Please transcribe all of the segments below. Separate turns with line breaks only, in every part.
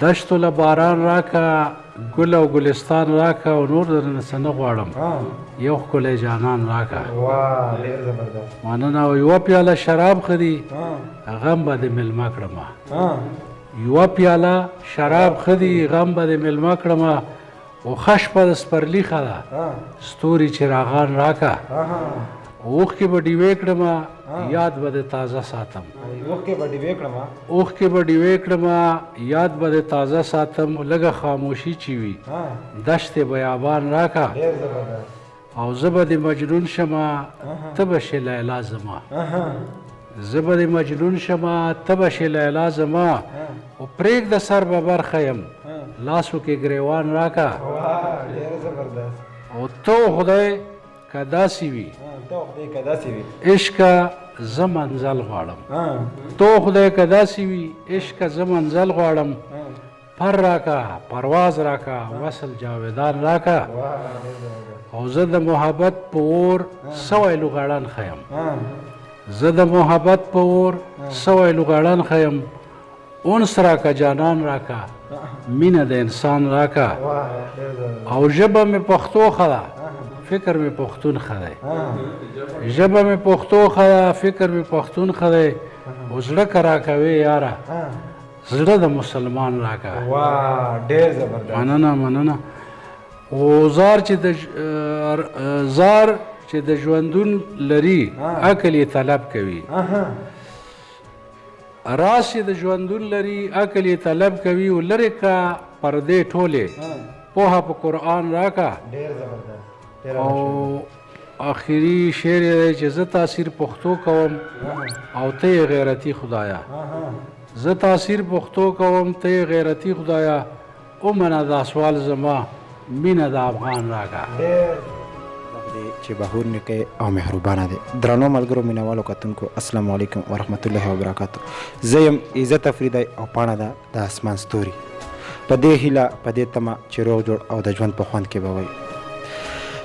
دشتو له باران راکه ګل او ګلستان راکه او نور درنه څه نه غواړم یو ښکلی جانان راکه مننه او یوه پیاله شراب ښه دي غم به دې مېلمه کړمه یوه پیاله شراب ښه دي غم به دې مېلمه کړمه او ښه شپه د سپرلي ښه ده ستوري چراغان راکه اوښکې به ډیوې کړمه یاد به دې تازه ساتم اوښکې به ډیوې کړمه یاد به دې تازه ساتم لږه خاموشي چې وي دشتې بیابان راکه او زه به دې مجنون شمه ته به شې لیلا زما زه به دې مجنون شمه ته به شې لیلا زما او پرېږده سر به برخه یم لاسو کې ګریوان راکه او تو خدای که داسې وي عشقه زه منزل غواړم تو خدای که داسې وي عشقه زه منزل غواړم پر راکه پرواز راکه وصل جاویدان راکه او زه د محبت په اور سوی لوغړن ښیم زه د محبت په اور سوی لوغړن ښیم انس راکه جانان راکه مینه د انسان راکه او ژبه مې پښتو ښه ده فکر مې پښتون ښه دی ژبه مې پښتو ښه ده فکر مې پښتون ښه دی او زړه که راکوې یاره زړه د مسلمان راکه مننه او زار چې د ژوندون لري عقل یې طلب کوي راز چې د ژوندون لري عقل یې طلب کوي او لرې که پردې ټولې پوهه په قرآن راکه او آخري شعر یې دی چې زه تاثیر پښتو کوم او ته یې غیرتي خدایه زه تاثیر پښتو کوم ته یې غیرتي خدایه ومنه دا سوال زما مینه د افغان راکه
چې بهور نیکه او مهربانه دی درنو ملګرو مینوالو کتونکو السلام علیکم ورحمت الله وبرکاتو زه یم عزت افریدی او پاڼه ده د اسمان ستوري په دې هیله په دې تمه چې روغ جوړ او د ژوند په خوند کې به وئ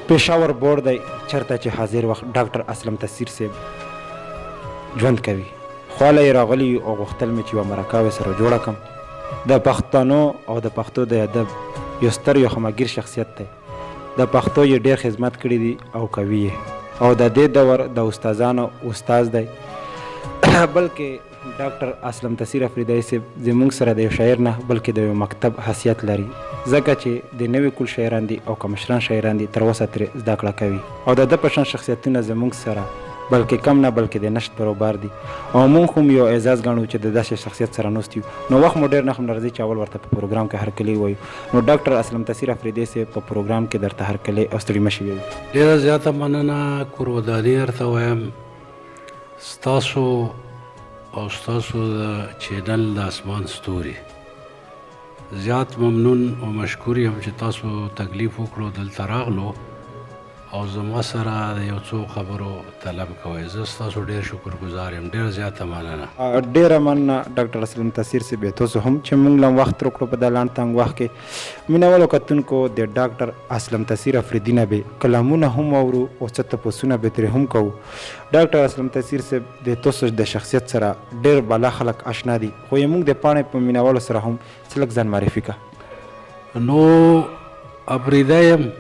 پېښور بورډ دی چېرته چې حاضر وخت ډاکټر اسلم تصیر صاحب ژوند کوي خواله یې راغلي او غوښتل مې چې یوه مرکه سره جوړه کړم د پښتنو او د پښتو د ادب یو ستر یو خمګیر شخصیت دی د پښتو یې ډېر خدمت کړی دي او کوي یې او د دې دور د استادانو استاد دی بلکې ډاکټر اسلم تصیر افریدی صاحب زموږ سره د یو شاعر نه بلکې د یو مکتب حیثیت لري ځکه چې د نوي کول شاعران دي او که مشران شاعران دي تر اوسه ترې زده کړه کوي او د ده په شان شخصیتونه زموږ سره بلکې کم نه بلکې د نشت بروبر دي او موږ هم یو اعزاز ګڼو چې د داسې شخصیت سره ناست یو نو وخت مو ډېر نه هم راځي چې اول ورته په پروګرام کې هرکلی وایو نو ډاکټر اسلم تصیر افریدی صاحب په پروګرام کې درته هرکلی او ستړي مه شي وایو
ډېره زیاته مننه کوروداني درته وایم ستاسو او ستاسو د چینل د اسمان ستوري زیات ممنون او مشکور یم چې تاسو تکلیف وکړو دلته راغلو او زما سره د یو څو خبرو طلب کوئ زه ستاسو ډېر شکرګزار یم ډېره زیاته مننه
ډېره مننه ډاکټر اسلم تصیر صاحب تاسو هم چې موږ له وخت راکړو په دا لنډ تنګ وخت کې مینوالو کتونکو د ډاکټر اسلم تصیر افریدي نه به کلامونه هم اورو او څه تپوسونه به ترې هم کوو ډاکټر اسلم تصیر صاحب د تاسو د شخصیت سره ډېر بالا خلک آشنا دي خو یې موږ د پاڼې په مینوالو سره هم څه لږ ځان معرفي کړه
نو افریدی یم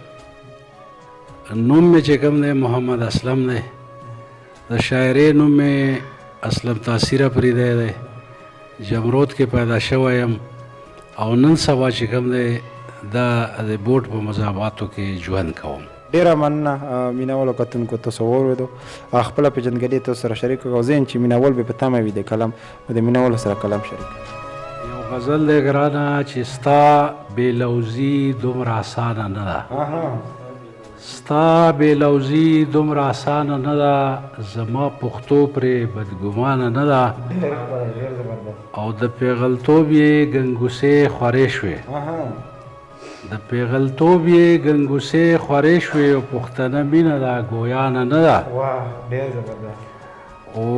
نوم مې چې کوم دی محمد اسلم دی د شاعرۍ نوم مې اسلم تصیر افریدی دی جمرود کې پیدا شوی یم او نن سبا چې کوم دی دا د بوټ په مذاهباتو کې ژوند کوم
ډېره مننه مینوالو کتونکو تاسو واورېدو خپله پېژندګلي تاسو سره شریک کړو ذهن چې مینوال به په تمه وي د کلام د مینوالو سره کلام شریک
یو غزل دی ګرانه چې ستا بې لوزي دومره اسانه نه ده ستا بې لوزي دومره اسانه نه ده زما پښتو پرې بدګمانه نه ده او د پیغلتوب یې ګنګوسې خورې شوې د پیغلتوب یې ګنګوسې خورې شوې او پښتنه مینه ده ګویانه نه ده او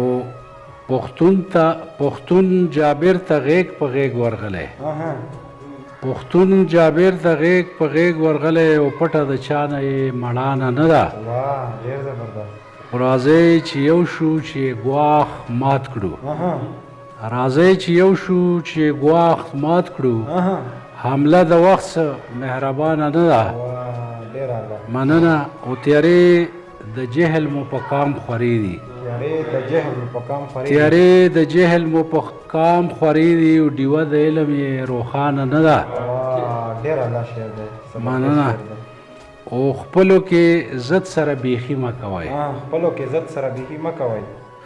پښتون جابر ته غیږ په غیږ ورغلی پښتون جابر ته غیږ په غیږ ورغلی او پټه د چا نه یې مړانه نه ده خو راځئ چې یو شو چې ګواښ مات کړو راځئ چې یو شو چې ګواښ مات کړو حمله د وخت مهربانه نه ده مننه او تیارې د جهل مو په کام خورې دي تیارې د جهل مو په کام خورې دي او ډیوه د علم یې روښانه نه ده مننه او خپلو کې ضد سره بیخي مه کوئ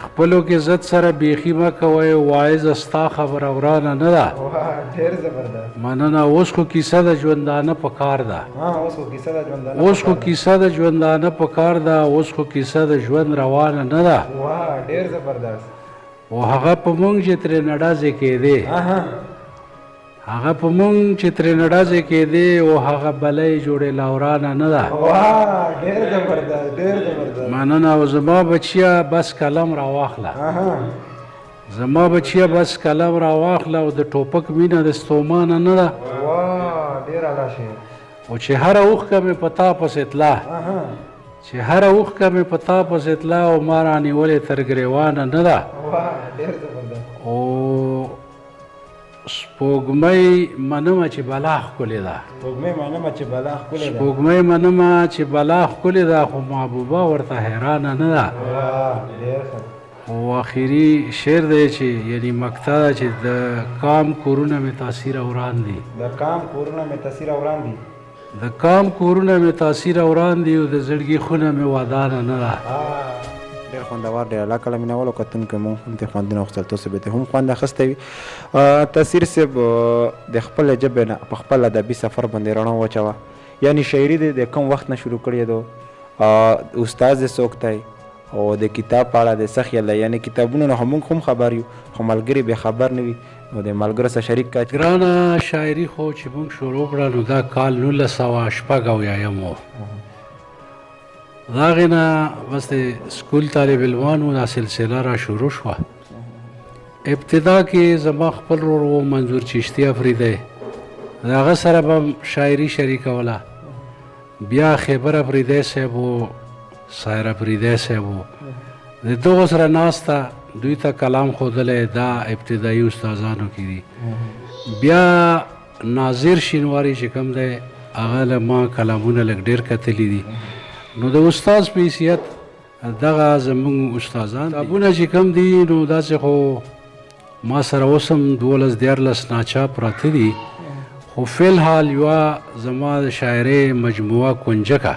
خپلو کې ضد سره بیخي مه کوئ واعظ ستا خبره ورانه نه ده مننه اوس خو کیسه د ژوندانه په کار ده اوس خو کیسه د ژوندانه په کار ده اوس خو کیسه د ژوند روانه نه ده او هغه په مونږ چې ترې نډازې کېدې هغه په مونږ چې ترې نډازې کېدې او هغه بلۍ جوړې لاورانه نه ده مننه او زما بچیه بس قلم راواخله زما بچیه بس قلم راواخله او د ټوپک مینه د ستومانه نه ده او چې هره اوښکه مې په تا پسې تله چې هره اوښکه مې په تا پسې تله او ما رانیولې تر ګریوانه نه ده او سپوږمۍ منمه چې بلا ښکلې ده سپوږمۍ منمه چې بلا ښکلې ده خو محبوبه ورته حیرانه نه ده او آخري شعر دی چې یعنی مقطع ده چې د کام کورونه مې تاثیر اوران دي د کام کورونه مې تاثیر اوران دي او د زړګي خونه مې ودانه نه ده
ډېر خوندور دی الله کله مینهوالو کتونکو مونږ هم د خوندونه غوښتل تاسو به هم خوند اخیستی وي تاثیر صاحب د خپله ژبې نه په خپل ادبي سفر باندې رڼا واچوه یعنی شاعري دې د کوم وخت نه شروع کړې ده استاد دې څوک دی او د کتاب په اړه د څه خیال دی یعنی کتابونو نه موږ هم خبر یو خو ملګري بې خبر نه وي نو د ملګرو سره شریک کړه
ګرانه شاعري خو چې موږ شروع کړه نو دا کال 1986 و د هغې نه بس د سکول طالب علمانو دا سلسله را شروع شوه ابتدا کې زما خپل ورور و منظور چشتي افریدی د هغه سره به شاعري شریکوله بیا خیبر افریدی صاحب و سایر افریدی صاحب و د دغو سره ناسته دوی ته کلام ښودلی دا ابتدایي استادانو کې دي بیا ناظر شینواري چې کوم دی هغه له ما کلامونه لږ ډېر کتلي دي نو د استاد په حیثیت دغه زموږ استادان کتابونه چې کوم دي نو داسې خو ما سره اوس هم 12-14 ناچاپ پراته دي خو فی الحال یوه زما د شاعرۍ مجموعه کنجکه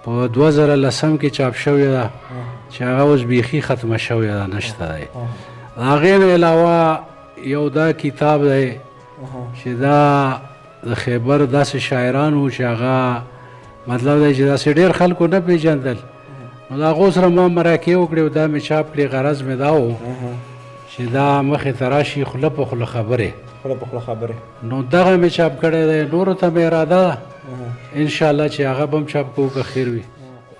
په 2010 کې چاپ شوې ده چې هغه اوس بیخي ختمه شوې ده نشته دی د هغې نه علاوه یو دا کتاب دی چې دا د خیبر داسې شاعرانو چې هغه مطلب دی چې داسې ډېر خلکو نه پېژندل نو د هغو سره ما مرکې وکړې او دا مې چاپ کړې غرض مې دا و چې دا مخې ته راشي خوله په خوله خبرې نو دغه مې چاپ کړی دی نورو ته مې اراده ده انشاءالله چې هغه به هم چاپ کوو که خیر وي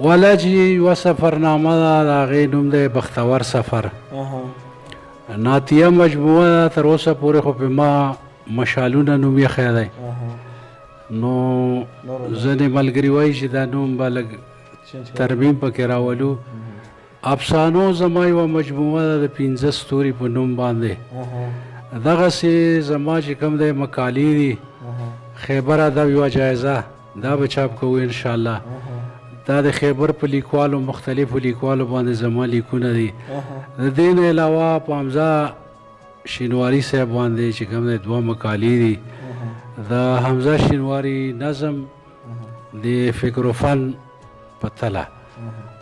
والا چې یوه سفرنامه ده د هغې نوم دی بختور سفر ناتیه مجموعه ده تر اوسه پورې خو پې ما مشالونه نوم ایښی دی نو ځینې ملګري وایي چې دا نوم به لږ ترمیم پکې راولو افسانو زما یوه مجموعه ده د 15 ستوري په نوم باندې دغسې زما چې کوم دی مقالې دي خیبر ادب یوه جایزه دا به چاپ کوو انشاءالله دا د خیبر په لیکوالو مختلفو لیکوالو باندې زما لیکونه دي د دې نه علاوه په حمزه شینواري صاحب باندې چې کوم دی 2 مقالې دي د حمزه شینواري نظم د فکر و فن په تله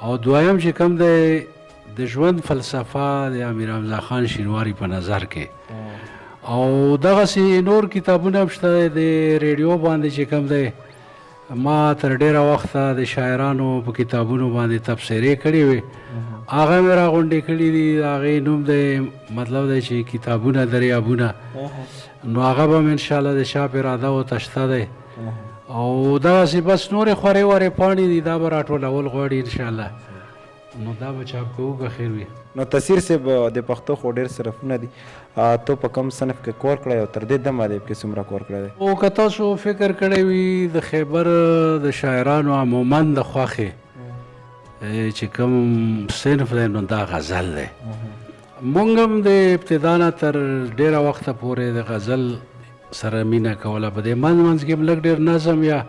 او دویم چې کوم دی د ژوند فلسفه د امیر حمزه خان شینواري په نظر کې او دغسې نور کتابونه هم شته د ریډیو باندې چې کوم دی ما تر ډېره وخته د شاعرانو په کتابونو باندې تبصرې کړې وې هغه مې راغونډې کړي دي د هغې نوم دی مطلب دی چې کتابونه دریابونه نو هغه به م انشاءالله د چاپ اراده ورته شته دی او دغسې بس نورې خورې ورې پاڼې دي دا به راټولول غواړي انشاءالله نو دا به چاپ کوو که خیر وي
نو تصیر صاحب د پښتو خو ډېر صرفونه دي تو په کوم صنف کې کور کړی او تر دې دمه ادب کې څومره کور کړی دی
او که تاسو فکر کړی وي د خیبر د شاعرانو عموما د خوښې چې کوم صنف دی نو دا غزل دی مونږ هم د ابتدا نه تر ډېره وخته پورې د غزل سره مینه کوله. په دې منځ منځ کې هم لږ ډېر نظم یا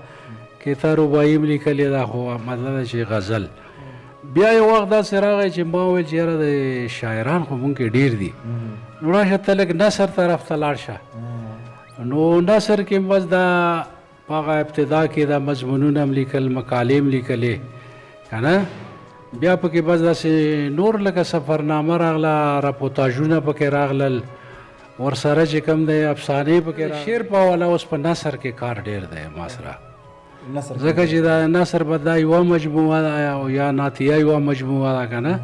کیتا رباعي هم لیکلې ده، خو مطلب ده چې غزل. بیا یو وخت داسې راغی چې ما وویل چې یاره د شاعران خو مونږ کې ډېر دي، نو راشه ته لږ نثر طرف ته لاړ شه. نو نثر کې بس دا په هغه ابتدا کې دا مضمونونه هم لیکل، مقالې هم لیکلې که نه. بیا پکې بس داسې نور لکه سفرنامه راغله، راپوتاژونه پکې راغلل، ورسره چې کوم دی افسانې پکې راغلل. شعر په حواله اوس په نثر کې کار ډېر دی ما سره، ځکه چې دا نثر به دا یوه مجموعه ده یا نعتیه یوه مجموعه ده که نه.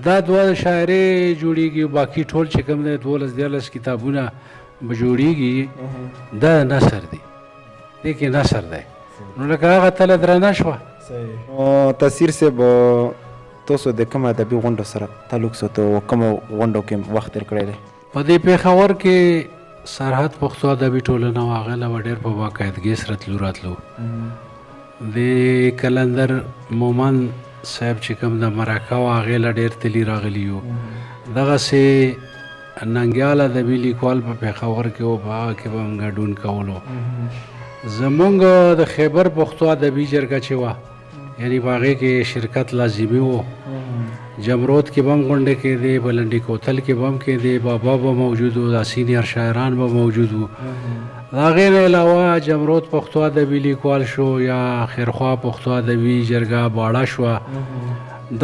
دا دوه د شاعرۍ جوړېږي، باقي ټول چې کوم دی 12-13 کتابونه به جوړېږي، دا نثر دی، دې کې نثر دی. نو لکه هغه تله درنه شوه.
تاثیر صاحب تاسو د کومه ادبي غونډو سره تعلق ساتو او کومو غونډو کې وخت تېر کړی دی؟
په دې پېښور کې سرحد پښتو ادبي ټولنه وه، هغې له به ډېر په باقاعدګۍ سره تلو راتلو. د کلندر مومند صاحب چې کوم د مرکه وه هغې له ډېر تلي راغلي یو. دغسې ننګیال ادبي لیکوال په پېښور کې و، په هغه کې به هم ګډون کولو. زمونږ د خیبر پښتو ادبي جرګه چې وه، یعنې په هغې کې شرکت لازمي و. جمرود کې به هم غونډې کېدې، بلنډي کوتل کې به هم کېدې، بابا به موجود و، دا سینیر شاعران به موجود وو. د هغې نه علاوه جمرود پښتو ادبي لیکوال شو، یا خیرخوا پښتو ادبي جرګه باړه شوه.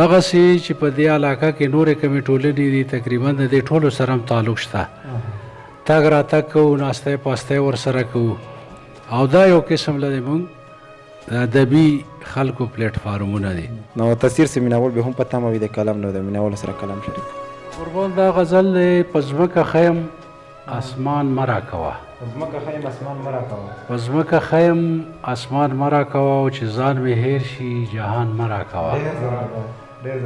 دغسې چې په دې علاقه کې نورې کومې ټولنې دي، تقریبا د دې ټولو سره هم تعلق شته. تګ راتګ کوو، ناستی پاستی ورسره کوو، او دا یو قسم له موږ د ادبي خلکو پلیټفارمونه دي.
نو تاثیر صاحب میناول به هم په تمه وي د کلام، نو د میناول سره کلام شریک.
قربان دا غزل دی: په ځمکه خیم اسمان مه راکوه،
په ځمکه خیم اسمان مه راکوه،
په ځمکه خیم اسمان مه راکوه، او چې ځان مې هیر شي جهان مه راکوه.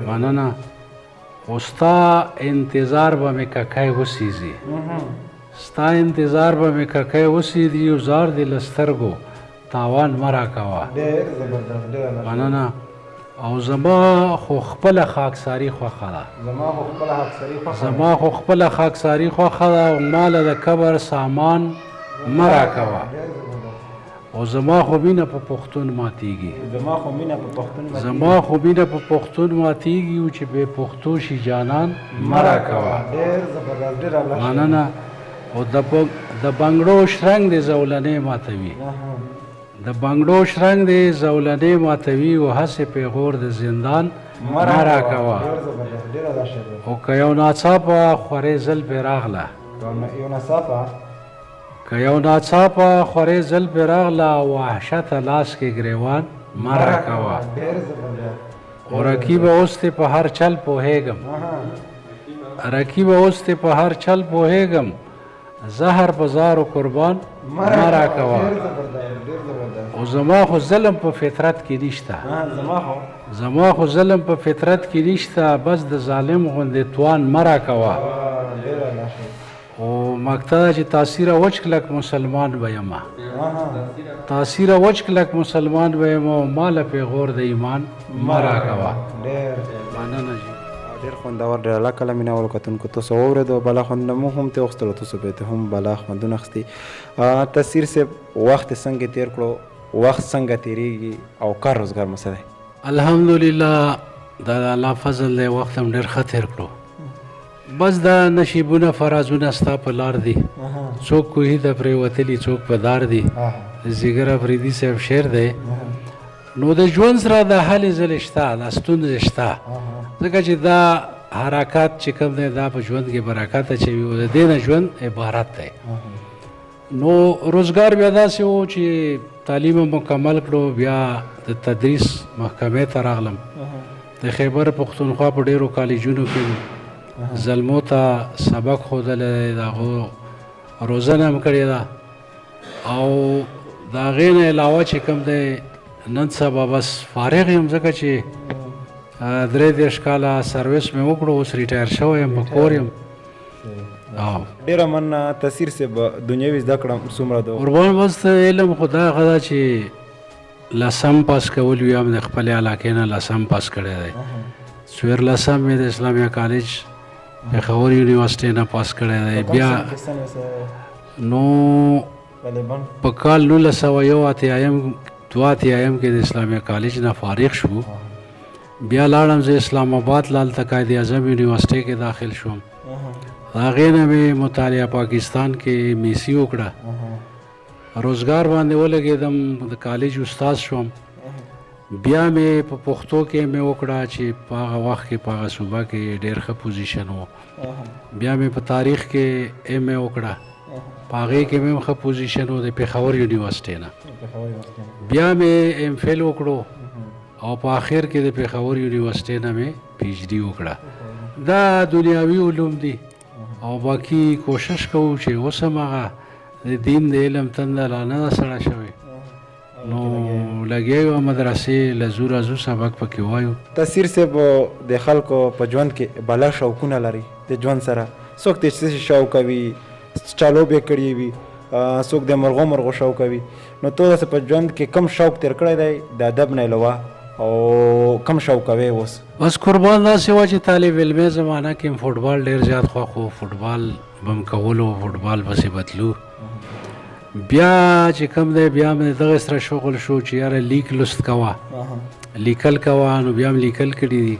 مننه. خو ستا انتظار به مې ککی وسیزي، ستا انتظار به مې ککی وسیزي، او زار دې له سترګو تاوان مه راکوه. مننه. او زما خو خپله خاکساري خوښه ده، زما خو خپله خاکساري خوښه ده، او ما له د قبر سامان مه راکوه. او زما خو مینه په پښتون ماتېږي، زما خو مینه په پښتون ماتېږي، او چې بې پښتو شي جانان مه راکوه. مننه. او د بنګړو شرنګ دې زولنې ماتوي، د بنګړو شرنګ دې زولنې ماتوي، او هسې پیغور د زندان مه راکوه. او که یو ناڅاپه خورې زلفې راغله، که یو ناڅاپه خورې زلفې راغله، وحشته لاس کې ګریوان مه راکوه. او رقیبه اوس دې په هر چل پوهېږم، رقیبه اوس دې په هر چل پوهېږم، زهر په زارو قربان مه راکوه. او زما خو ظلم په فطرت کې نشته، زما خو ظلم په فطرت کې نشته، بس د ظالم غوندې توان مه راکوه. او مقطع چې تاثیره وچ کلک مسلمان به یمه، تاثیره وچ کلک مسلمان به یمه، او ما له پیغور د ایمان مه راکوه. مننه جي.
ډېر خوندور دی. الله کله میناولو کتونکو تاسو واورېدو، بلا خوندونه مو هم ترې واخیستلو، تاسو به یې هم بلا خوندونه اخیستي. تاثیر صاحب وخت څنګه تېر کړو، وخت څنګه تېرېږي، او کار روزګار مو څه دی؟
الحمدلله دا د الله فضل دی، وخت هم ډېر ښه تېر کړو. بس دا نشیبونه فرازونه ستا په لار دي، څوک کوهي ته پرېوتلي څوک په دار دي. زیګر افریدي صاحب شعر دی. نو د ژوند سره د هلې ځلې شته، دا ستونزې شته، ځکه چې دا حرکات چې کوم دی دا په ژوند کې برکت اچوي، او د دې نه ژوند عبارت دی. نو روزګار بیا داسې و چې تعلیم مکمل کړو، بیا د تدریس محکمې ته راغلم. د خیبر پښتونخوا په ډېرو کالجونو کې زلمو ته سبق ښودلی دی، د هغو روزنه هم کړې ده. او د هغې نه علاوه چې کوم دی نن سبا بس فارغ یم، ځکه چې 3 کاله سروس مې وکړو، اوس ریټایر شوی یم، په کور یم.
ډېره مننه تاثیر صاحب. دنیوي زده کړه څومره ده؟
قربان بس علم خو دا ښه ده چې 10 پاس کول وي، هم د خپلې علاقې نه 10 پاس کړی دی. 14 مې د اسلامیه کالج پېښور یونیورسټۍ نه پاس کړی دی. بیا نو په کال 1982 کې د اسلامیه کالج نه فارغ شو. بیا لاړم زه اسلام آباد لالته قائد اعظم یونیورسټۍ کې داخل شوم. هغې نه مې مطالعه پاکستان کې میسی وکړه. روزګار باندې ولګېدم, د کالج استاد شوم. بیا مې په پښتو کې مې وکړه چې په هغه وخت کې په هغه صوبه کې ډېر ښه پوزیشن و. بیا مې په تاریخ کې ایم اے وکړه, په هغې کې مې هم ښه پوزیشن و د پېښور یونیورسټۍ نه. بیا مې ایم فل وکړو او په آخر کې د پېښور یونیورسټۍ نه مې پی ایچ ډي وکړه. دا دنیاوي علوم دي او باقي کوشش کوو چې اوس هم هغه د دین د علم تنده لا نه ده سړه شوې, نو لګیا یو مدرسې له زور ازو سبق پکې وایو.
تاثیر صاحب د خلکو په ژوند کې بالا شوقونه لري د ژوند سره. څوک د څه شوق کوي, چا لوبې کړې وي, څوک د مرغو شوق کوي. نو ته داسې په ژوند کې کم شوق تېر کړی دی د ادب نه علاوه, او کم شوق کوې اوس؟
بس قربان داسې وه چې طالب علمي زمانه کې فوټبال ډېر زیات خوښ و. فوټبال به م کولو, فوټبال پسې بتلو. بیا چې کوم دی بیا مې دغه سره شغل شو چې یاره لیک لوست کوه, لیکل کوه. نو بیا م لیکل کړي دي.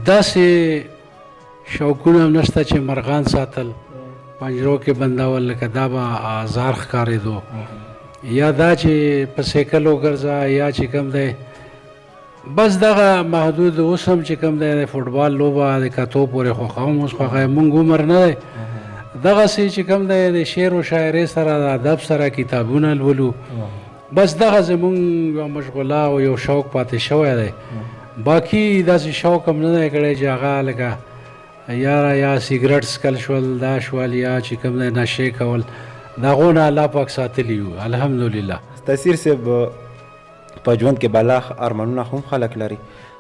داسې شوقونه هم نشته چې مرغان ساتل, پنجرو کې بندول, لکه دا به آزار ښکارېدو, یا دا چې په سیکل وګرځه, یا چې کوم دی بس دغه محدود. اوس هم چې کوم دی د فوټبال لوبه د کتو پورې خوښوم, اوس خوښوم. مونږ عمر نه دی دغسې چې کوم دی د شعر و شاعرۍ سره د ادب سره کتابونه لولو. بس دغه زمونږ یو مشغوله او یو شوق پاتې شوی دی. باقي داسې شوق هم نه دی کړی چې هغه لکه یا سیګرټ څکل شول, دا شول, یا چې کوم دی نشې کول. د هغو نه الله پاک ساتلي یو الحمدلله.
تاثیر صاحب په ژوند کې بالا ارمانونه هم خلک لري.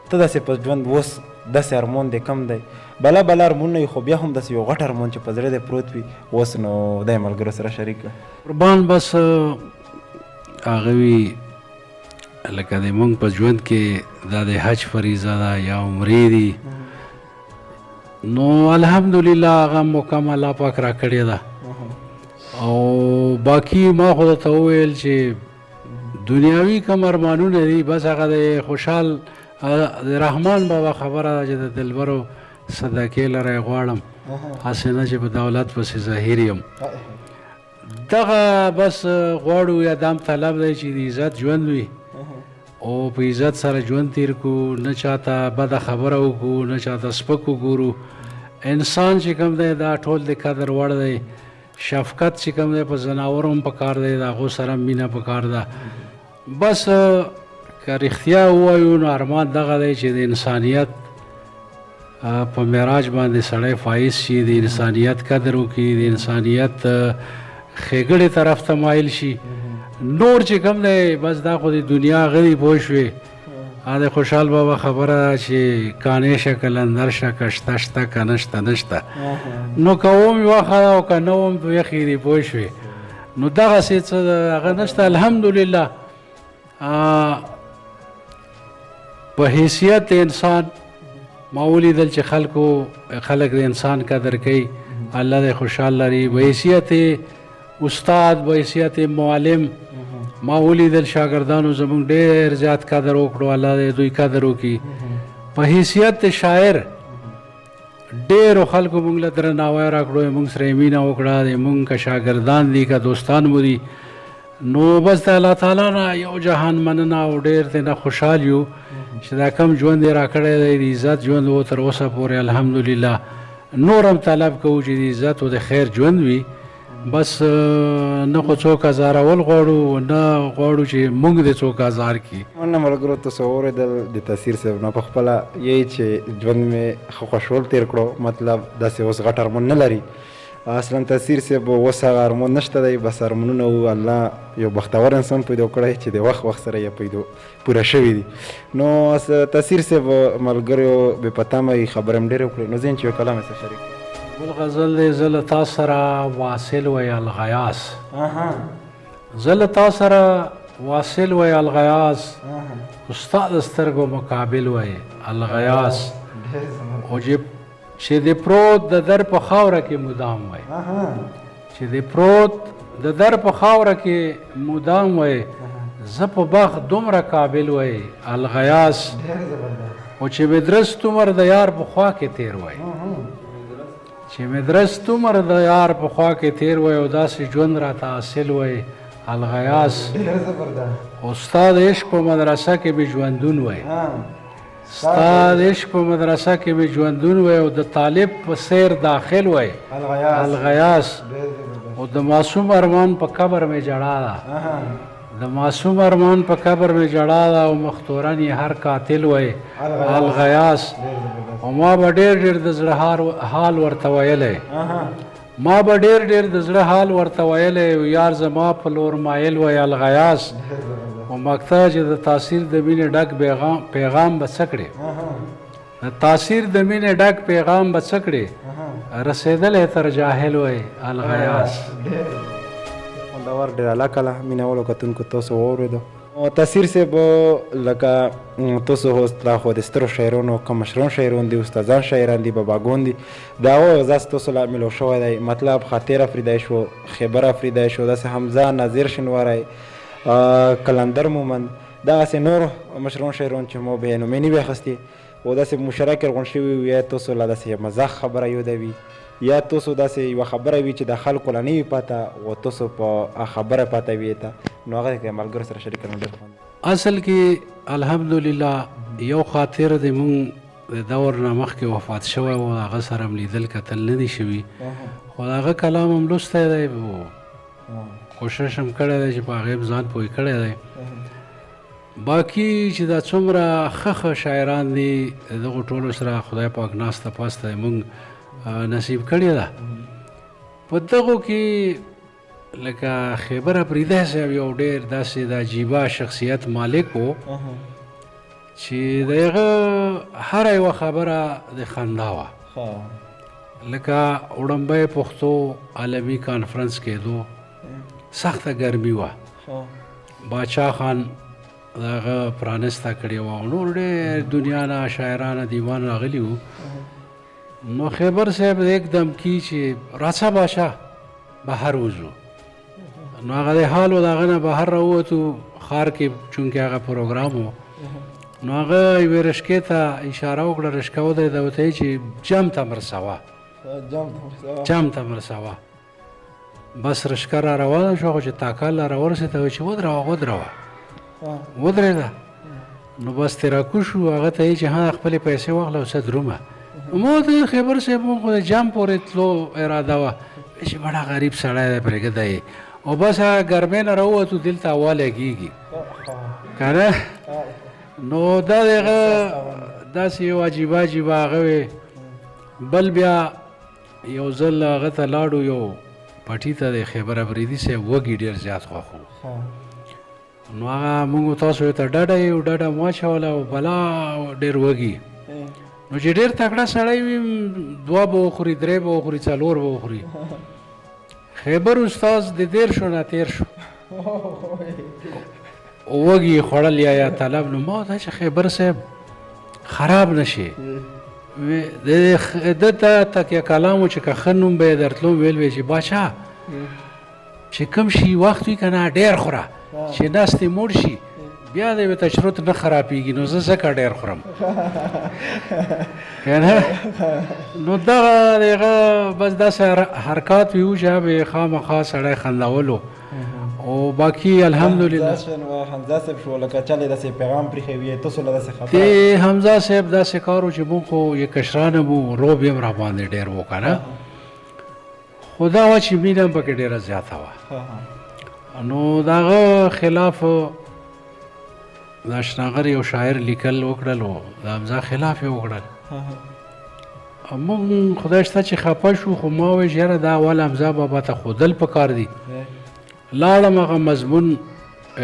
ته داسې په ژوند اوس داسې ارمان دی کم دی؟ بالا ارمانونه وي, خو بیا هم داسې یو غټ ارمان چې په زړه دی پروت وي اوس, نو دی ملګرو سره شریک کړه.
قربان بس هغه وي لکه د مونږ په ژوند کې دا د حج فریضه ده یا عمرې دي, نو الحمدلله هغه مکمل الله پاک را کړې ده. او باقي ما خو درته وویل چې دنیاوي کم ارمانونه دي, بس هغه د خوشحال د رحمان بابا خبره ده چې د دلبرو صدقې لره غواړم, هسې نه چې په دولت پسې ظاهر یم. دغه بس غواړو یا دام طلب دی چې د عزت ژوند وي او په عزت سره ژوند تیر کړو, نه چاته بده خبره وکړو, نه چاته سپک وګورو. انسان چې کوم دی دا ټول د قدر وړ دی. شفقت چې کوم دی په ځناورو هم پکار دی, د هغو سره مینه پکار ده. بس که رښتیا ووایو نو ارمان دغه دی چې د انسانیت په معراج باندې سړی فایز شي, د انسانیت قدر وکړي, د انسانیت ښېګړې طرف ته مایل شي. نور چې کوم دی بس دا خو د دنیا غدي پوه شوې. د خوشحال بابا خبره ده چې کانې شه کلندر شه, که شته شته که نشته نشته. نو که وم یوه ښه ده او که نه وم یخې دي پوه شوې. نو دغسې څه هغه نشته. الحمدلله په حیثیت د انسان ما ولیدل چې خلک د انسان قدر کوي, الله دې خوشحال لري. په حیثیت استاد, په حیثیت معلم ما ولیدل شاګردانو زمونږ ډېر زیات قدر وکړو, الله دې دوی قدر وکړي. په حیثیت د شاعر ډېرو خلکو مونږ له درناوی راکړو, مونږ سره یې مینه وکړه. مونږ که شاګردان دي که دوستان مو دي, نو بس د الله تعالی نه یو جهان مننه او ډېر ترېنه خوشحال یو چې دا کم ژوند یې راکړی دی, د عزت ژوند و تر اوسه پورې الحمدلله. نور هم طلب کوو چې د عزت او د خیر ژوند وي. بس نه خو څوک ازارول غواړو, نه غواړو چې موږ د څوک ازار کړي.
نه ملګرو تصور د تاثیر صاحب نه په خپله یی چې ژوند مې ښه خوشحال تېر کړو, مطلب داسې اوس غټ ارمان نه لري. اصلا تاثیر صاحب اوس هغه ارمان نشته دی, بس ارمانونه و الله یو بختور انسان پیدا کړی چې د وخت سره یې پوره شوي دي. نو تاثیر صاحب ملګرو بې پتامه خبرې هم ډېرې وکړې, نو زه یم چې یو کلام یې سره شریک
بل غزل دی. زه له تا سره واصل وی الغیاس, زه له تا سره واصل وی الغیاس, استاد سترګو مقابل وی الغیاس. او چې د پروت د در په خاوره کې مدام وای چې د پروت د در په خاوره کې مدام وای زه په بخت دومره قابل وای الغیاس او چې مې درست عمر د یار په خوا کې تیر وای چې مې درست عمر د یار په خوا کې تیر وای او داسې ژوند راته حاصل وای الغیاس استاد عشق په مدرسه کې مې ژوندون وای استاد عشق په مدرسه کې مې ژوندون وای او د طالب په سیر داخل وای الغیاس او د معصوم ارمان په قبر مې جړا ده د معصوم ارمان په قبر مې جړا ده او مختورن یې هر قاتل وای الغیاس او ما به ډېر د زړه حال ورته ویلی ما به ډېر د زړه حال ورته ویلی یار زما په لور مایل وای الغیاس او مقطع چې د تاثیر د مینې ډک پیغام به څه کړې د تاثیر د مینې ډک پیغام به څه کړې رسېدلی تر جاهل وای الغیاس
خوندور ډېر الله کله مینهوالو کتونکو تاسو واورېدو تاثیر صاحب لکه تاسو هو خو د سترو شاعرانو که مشران شاعران دي استادان شاعران دي باباګون دي د هغو اغزاس تاسو له میلاو شوی دی مطلب خاطر افریدی شو خیبر افریدی شو داسې حمزه نظیر شنواری کلندر مومند دغسې نور مشران شاعران چې مو بې نومې نه وي اخیستې او داسې مشرک رغون شوي وي یا تاسو له داسې مزاح خبره یادوي یا تاسو داسې یوه خبره وي چې د خلکو له نه وي پاته او تاسو په خبره پاته وي ته نو هغه د ملګرو سره شریک کړل ډېر خوند
اصل کې الحمدلله یو خاطر د مونږ د دور نه مخکې وفات شوی و هغه سره م لیدل کتل نه دي شوي خو د هغه کلام هم لوستی دی کوشش هم کړی دی چې په هغې هم ځان پوه کړی دی باقي چې دا څومره ښه شاعران دي دغو ټولو سره خدای پاک ناسته پاسته مونږ نصیب کړې ده په دغو کې لکه خیبر افریدی صاحب یو ډېر داسې د عجیبه شخصیت مالک و چې د هغه هره یوه خبره د خندا وه لکه وړومبی پښتو عالمي کانفرنس کېدو سخته ګرمي وه باچا خان د هغه پرانسته کړې وه او نور ډېر دنیا نه شاعران دیوان راغلي وو نو خیبر صاحب एकदम کی چې راڅه باچا بهر وځو نو هغه د حال و د هغه نه بهر راووتو ښار کې چونکې هغه پروګرام و نو هغه یوې رشکې ته اشاره وکړه رشکه ودرېده ورته یې چې جم ته مرسوه جم ته مرسوه بس رشکه را روانه شوه خو چې تاکال را ورسېده وایي چې ودروه ودرېده نو بس ترې راکوشو هغه ته یې چې ها خپلې پیسې واخله او څه درومه ما د خیبر صاحب خو د جام پورې تلو اراده وه چې بڑا غریب سړی دی پرېږده یې او بس هغه ګرمۍ نه راووتو دلته هوا لګېږي که نه نو دا د هغه داسې یو عجیبه هغه وې بل بیا یو ځل هغه ته لاړو یو پټي ته د خیبر افریدي صاحب وږي ډېر زیات خوښ و نو هغه مونږ تاسو ته ډډه یې ډډه مو واچوله او بلا ډېر وږي نو چې ډېر تکړه سړی وي 2 به وخوري 3 به وخوري 4 به وخوري خیبر استاذ د 13 نه 13 شو وږي خوړل یا طلب نو ما ته چې خیبر صاحب خراب نشي د ته تکیه کلام چې که ښه نوم به یې درتلو ویل وی چې باچا چې کوم شي وخت وي که نه ډېر خوره چې ناستې موړ شي بیا د یوې تشروط نه خرابېږي نو زه ځکه ډېر خورم که نه نو دغه د هغه بس داسې حرکات وي چې به خامخا سړی خندولو او باقي الحمدلله
حمزه صاحب شو لکه چلې داسې پیغام پرېښوي تاسو له داسې خبره
د حمزه صاحب داسې کار و چې مونږ خو یې کشرانه وو روب یې هم راباندې ډېر و که نه خو دا وه چې مینه هم پکې ډېره زیاته وه نو د هغه خلاف د اشناغر یو شاعر لیکل وکړل او د حمزه خلاف یې وکړل مونږ خدای شته چې خفه شو خو ما وایي چې یاره دا اول حمزه بابا ته ښودل پکار دي لاړم هغه مضمون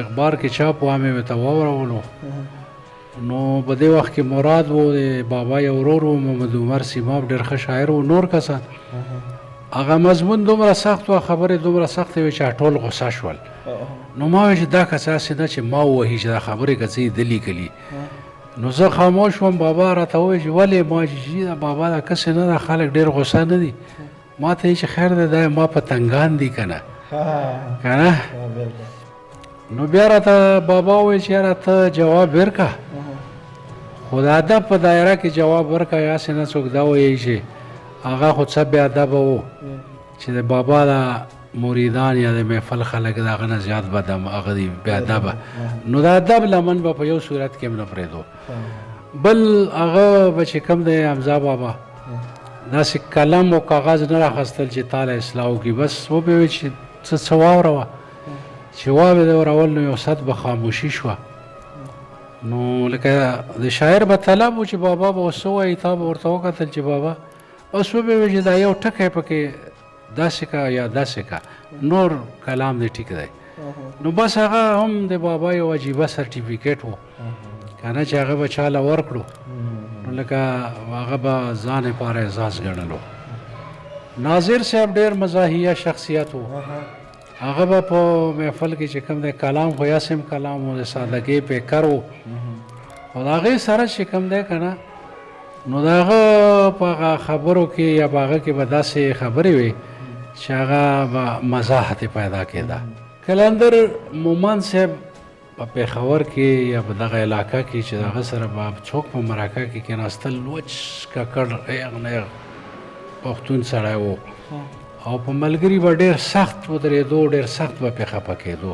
اخبار کې چاپ وه مې ورته واورولو نو په دې وخت کې مراد و د بابا یو ورور و محمد عمر سیماب ډېر ښه شاعر و نور کسان هغه مضمون دومره سخت و خبرې دومره سختې وې چې ټول غصه شول نو ما وایي چې دا کس هسې نه چې ما ووهي چې دا خبرې که څه یې ده لیکلي نو زه خاموش وم. بابا راته وویل چې ولې؟ ما چې دا بابا دا کسې نه ده، خلک ډېر غوسه نه دي. ما ته چې خیر دی دا ما پتنګان دي که نه که نه. نو بیا راته بابا وویل چې یاره ته جواب ورکه، خو د ادب په دایره کې جواب ورکه. یاسې نه څوک دا وایي چې هغه خو څه بې ادبه و چې د بابا د مریدان یا د محفل خلک د هغه نه زیات هغه دي بې ادبه. نو د ادب لمن به په یو صورت کې هم نه پرېږدو. بل هغه به چې کوم دی حمزه بابا داسې قلم او کاغذ نه راخیستل چې تاله اصلاح وکړي، بس وبې ویل چې څه واوروه. چې واورېده اورول نو یو څت به خاموشي شوه. نو لکه د شاعر به طلب و چې بابا به څه وایي، تا به ورته وکتل چې بابا بس وبې ویل چې دا یو ټکی پکې داسې کا یا داسې کا، نور کلام دې ټیک دی. نو بس هغه هم د بابا یو عجیبه سرټیفیکیټ و که نه چې هغه به چاله ورکړو نو لکه هغه به ځان لپاره اعزاز ګڼلو. ناظر صاحب ډېر مزاحیه شخصیت و. هغه به په محفل کې چې کوم دی کلام خو یاسم کلام و، د سادګۍ پیکر و، او د هغې سره چې کوم دی که نه نو د هغه په هغه خبرو کې یا په هغه کې به داسې خبرې وي چې هغه به مزاح ترې پیدا کېده. کلندر مومند صاحب په پېښور کې یا په دغه علاقه کې چې د هغه سره به څوک په مرکه کې کېناستل، وچ ککړ ایغ نیغ پښتون سړی و، او په ملګري به ډېر سخت ودرېدو، ډېر سخت به پرې خفه کېدو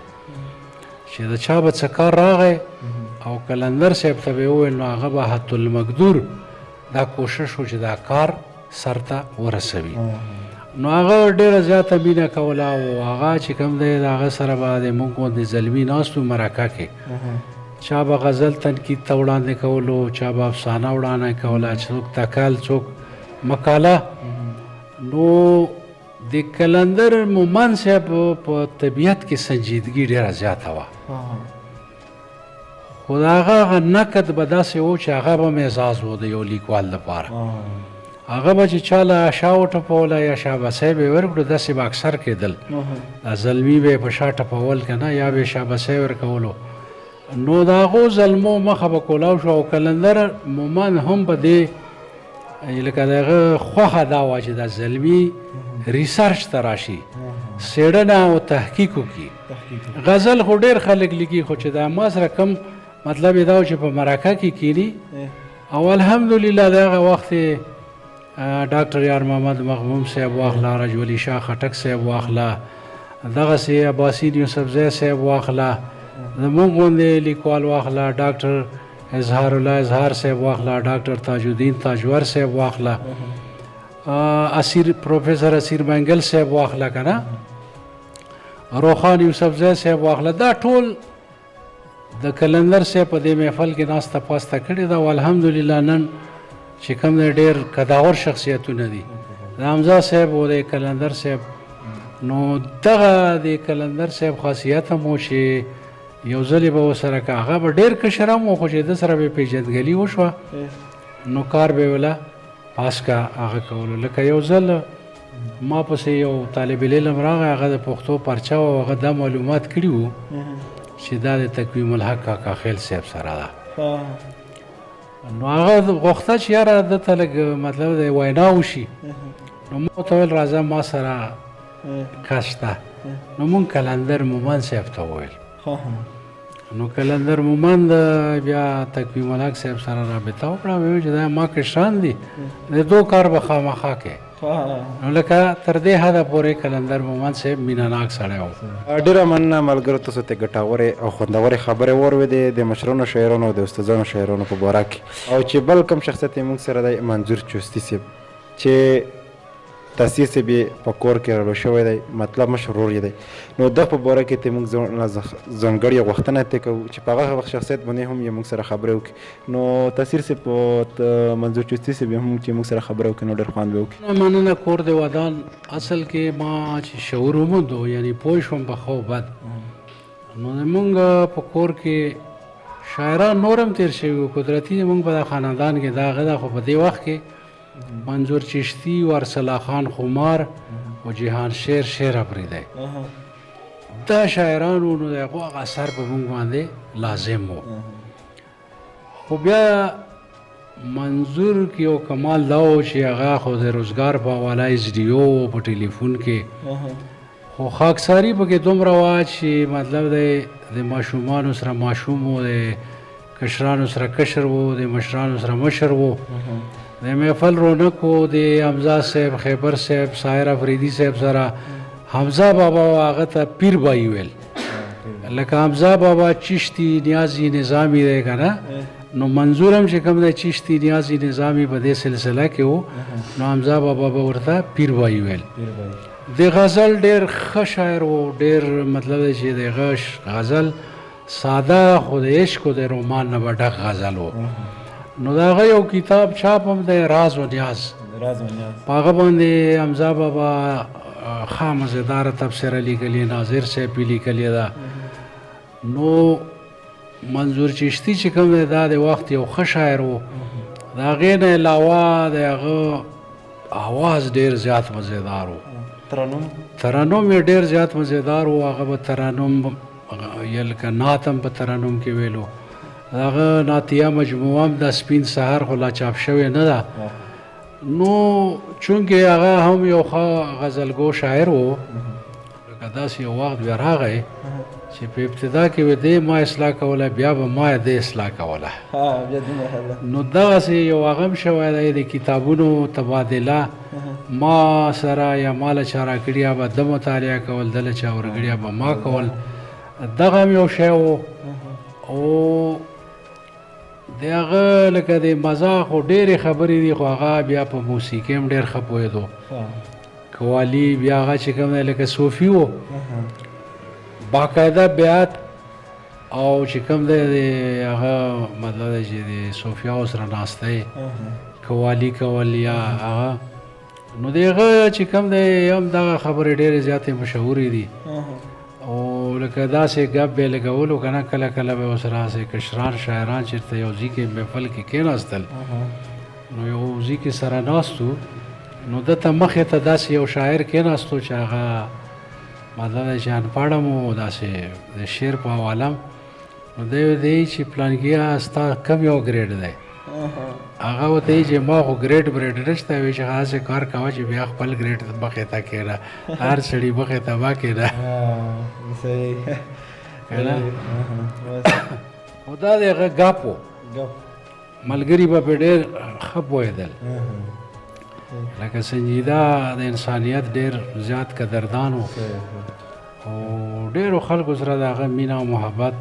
چې د چا به څه کار راغی او کلندر صاحب ته به یې وویل نو هغه به حت المقدور دا کوشش و چې دا کار سر ته ورسوي. نو هغه ډېره زیاته مینه کوله او هغه چې کوم دی د هغه سره به د موږ غوندې زلمي ناست وو مرکه کې، چا به غزل تنقید ته وړاندې کولو، چا به افسانه وړاندې کوله، څوک تکل، څوک مقاله. نو د کلندر مومند صاحب په طبیعت کې سنجیدګي ډېره زیاته وه، خو د هغه نقد به داسې و چې هغه به معزاز و د یو لیکوال لپاره. هغه به چې چاله شا وټپوله یا شابسۍ به یې ورکړو داسې به اکثر کېدل، زلمي به یې په شا ټپول که نه یا به یې شابسۍ ورکولو. نو د هغو زلمو مخه به کولاو شو. او کلندر مومند هم په دې لکه د هغه خوښه دا وه چې دا زلمي ریسرچ ته راشي، څېړنه او تحقیق وکړي. غزل خو ډېر خلک لیکي، خو چې دا ما سره کم مطلب یې دا و چې په مرکه کې کینی. او الحمدلله د هغه وخت ډاکټر یار محمد مغموم صاحب واخله، رجولي شاه خټک صاحب واخله، دغسې عباسین یوسفزی صاحب واخله، زموږ غوندې لیکوال واخله، ډاکټر اظهار الله اظهار صاحب واخله، ډاکټر تاج الدین تاجور صاحب واخله، اسیر پروفیسر اسیر منګل صاحب واخله که نه، روخان یوسفزی صاحب واخله. دا ټول د کلندر صاحب په دې محفل کې ناسته پاسته کړې ده. او الحمدلله نن چې کوم دی ډېر قداور شخصیتونه دي د حمزه صاحب او د کلندر صاحب. نو دغه د کلندر صاحب خاصیت هم و چې یو ځلې به ورسره که هغه به ډېر کشر هم و، خو چې ده سره به پېژندګلي وشوه نو کار به یې وله پاس کا هغه کولو. لکه یو ځل ما پسې یو طالب العلم راغی، هغه د پښتو پرچه و، هغه دا معلومات کړي وو چې دا د تقویم الحق کاکا خیل صاحب سره ده. نو هغه غوښته چې یاره دته لږ مطلب د وینا وشي. نو ما ورته ویل راځه ما سره کس شته. نو مونږ کلندر مومند صاحب ته وویل. نو کلندر مومند بیا تقویم الحق صاحب سره رابطه وکړه، ویل چې دا ما کشران دي، د دو کار به خامخا کوې. نو لکه تر دې حده پورې کلندر مومند صاحب مینه ناک سړی و.
ډېره مننه ملګرو، تاسو ته ګټورې او خوندورې خبرې واورېدې د مشرانو شاعرانو او د استادانو شاعرانو په باره کې. او چې بل کوم شخصیت یې موږ سره دی منظور چوستي صاحب چې تاثیر صاحب یې په کور کې راوړل شوی دی، مطلب مشر ورور یې دی. نو د په باره کې ته موږ ځانګړې غوښتنه ترې کوو چې په هغه شخصیت باندې هم یې موږ سره خبرې وکړي. نو تاثیر صاحب منظور چوستي صاحب هم چې موږ سره خبرې وکړي نو ډېر خوند به وکړي.
مننه. کور د ودان اصل کې ما چې شعور وموندو، یعنې پوه شوم په ښه او بد. نو زمونږ په کور کې شاعران نور هم تېر شوي وو، قدرتي زمونږ په دا خاندان کې دا هغه ده. خو په دې وخت کې منظور چشتی و ارسلا خان خمار و جهان شعر اپریدی دا شاعرانو نو د هغو اثر په موږ باندې لازم و. خو بیا منظور کې یو کمال دا و چې هغه خو د روزګار په حواله ایس ډي او په ټلیفون کې خو خاکساري پکې دومره وه چې مطلب دی د ماشومانو سره ماشوم و، د کشرانو سره کشر و، د مشرانو سره مشر و، د محفل رونق و، د حمزه صاحب، خیبر صاحب، ساحر افریدي صاحب سره حمزه بابا هغه ته پیر بایی ویل. لکه حمزه بابا چشتي نیازي نظامي دی که نه، نو منظور هم چې کوم دی چشتي نیازي نظامي په دې سلسله کې و، نو حمزه بابا به ورته پیر بایی ویل. د غزل ډېر ښه شاعر و، ډېر مطلب دی چې د غزل ساده خو د عشق و د رومان نه به ډک غزل و. نو د هغه یو کتاب چاپ هم دی راز و نیاز، په هغه باندې حمزه بابا ښه مزیداره تبصره لیکلې، ناظر صاحب یې لیکلې ده. نو منظور چشتي چې کوم دی دا د وخت یو ښه شاعر و. د هغې نه علاوه د هغه اواز ډېر زیات مزیدار و، ترنم یې ډېر زیات مزیدار و. هغه به ترنم یا لکه نعت هم په ترنم کې ویلو. د هغه نعتیه مجموعه هم د سپین سهار خو لا چاپ شوې نه ده. نو چونکې هغه هم یو ښه غزلګو شاعر و، لکه داسې یو وخت بیا راغی چې په ابتدا کې به دی ما اصلاح کوله، بیا به ما یې دی اصلاح کوله. نو دغسې یو هغه هم شوی دی د کتابونو تبادله ما سره یا ما له چا راکړي، یا به ده مطالعه کول، ده له چا ورکړي یا به ما کول. دغه هم یو شی و. او د هغه لکه د مزاح خو ډېرې خبرې دي، خو هغه بیا په موسیقي هم ډېر ښه پوهېدو. قوالي بیا هغه چې کوم دی لکه صوفي و، باقاعده بیعت او چې کوم دی د هغه مطلب دی چې د صوفیاو سره ناستی قوالي کول یا هغه. نو د هغه چې کوم دی هم دغه خبرې ډېرې زیاتې مشهورې دي. او لکه داسې ګپ به یې لګولو که نه، کله کله به ورسره هسې کشران شاعران چېرته یو ځای کې محفل کې کېناستل، نو یو ځای کې سره ناستو، نو ده ته مخې ته داسې یو شاعر کېناستو چې هغه مطلب دی چې انپاړه مو داسې د شعر په حواله م. نو دی ویل چې پلانګیه ستا کم یو ګریډ دی؟ هغه ورته وایي چې ما خو ګریډ برېډ نشته. وایي چې هغسې کار کوه چې بیا خپل ګریډ مخې ته کښېنه، هر سړي مخې ته مه کښېنه. خو دا د هغه ګپ و، ملګري به پرې ډېر ښه پوهېدل. لکه سنجیده د انسانیت ډېر زیات قدردان و، او ډېرو خلکو سره د هغه مینه او محبت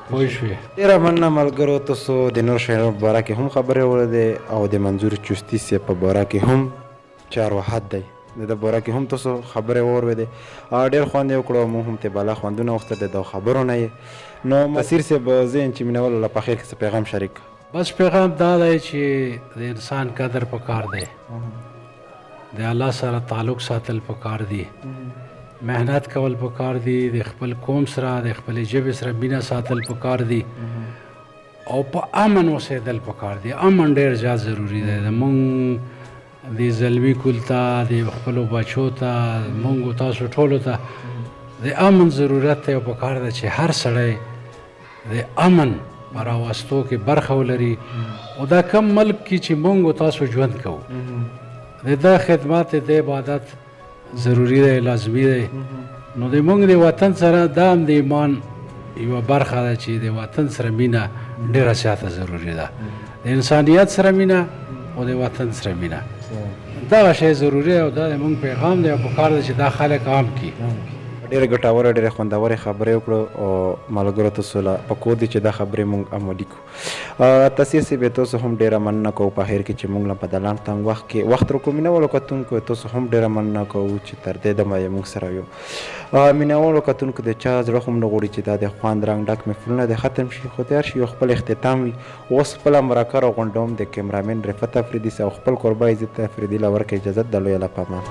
پوه شوې.
ډېره مننه ملګرو، تاسو د نور شاعرانو په باره کې هم خبرې اورېدې او د منظور چشتي صاحب په باره کې هم چار واحد دی، د ده باره کې هم تاسو خبرې واورېدې. ډېر خوند یې وکړو، موږ هم ترې بالا خوندونه واخیستل د دغو خبرو نه یې. نو نصیر صاحب ذهن چې مینهوالو له په خیر کې څه پیغام شریک؟
بس پیغام دا دی چې د انسان قدر پکار دی، د الله سره تعلق ساتل پکار دی، محنت کول پکار دی، د خپل قوم سره د خپل ژبې سره مینه ساتل پکار دی، او په امن اوسېدل پکار دی. امن ډېر زیات ضروري دی. زمونږ د زلمي کل ته، د خپلو بچو ته، مونږ تاسو ټولو ته د امن ضرورت دی، او پکار ده چې هر سړی د امن په راوستو کې برخه ولري. او دا کم ملک کې چې مونږ تاسو ژوند کوو، د ده خدمات د عبادت ضروری دی، لازمي دی. نو د مونږ د وطن سره دا هم د ایمان یوه برخه ده چې د وطن سره مینه ډېره زیاته ضروري ده. د انسانیت سره مینه او د وطن سره مینه، دغه شی ضروري دی، او دا د مونږ پیغام دی، او پکار ده چې دا خلک عام کړي.
ډېرې ګټورې ډېرې خوندورې خبرې وکړو، او ملګرو تاسو له پکور دي چې دا خبرې مونږ عملي کړو. تصیر صاحب تاسو هم ډېره مننه کوو په اخر کې چې مونږ له په دلان تنګ وخت کې وخت راکړو. مینهوالو کتونکو تاسو هم ډېره مننه کوو چې تر دې دمه یې مونږ سره یو. مینهوالو کتونکو د چا زړه هم نه غواړي چې دا د خوند رنګ ډک محفلونه د ختم شي، خو تیار شي یو خپل اختتام وي. اوس خپله مرکه راغونډوم د کیمرامین رفت افریدي او خپل کوربه عزت افریدي له ورکه اجازت د لویه له پامان.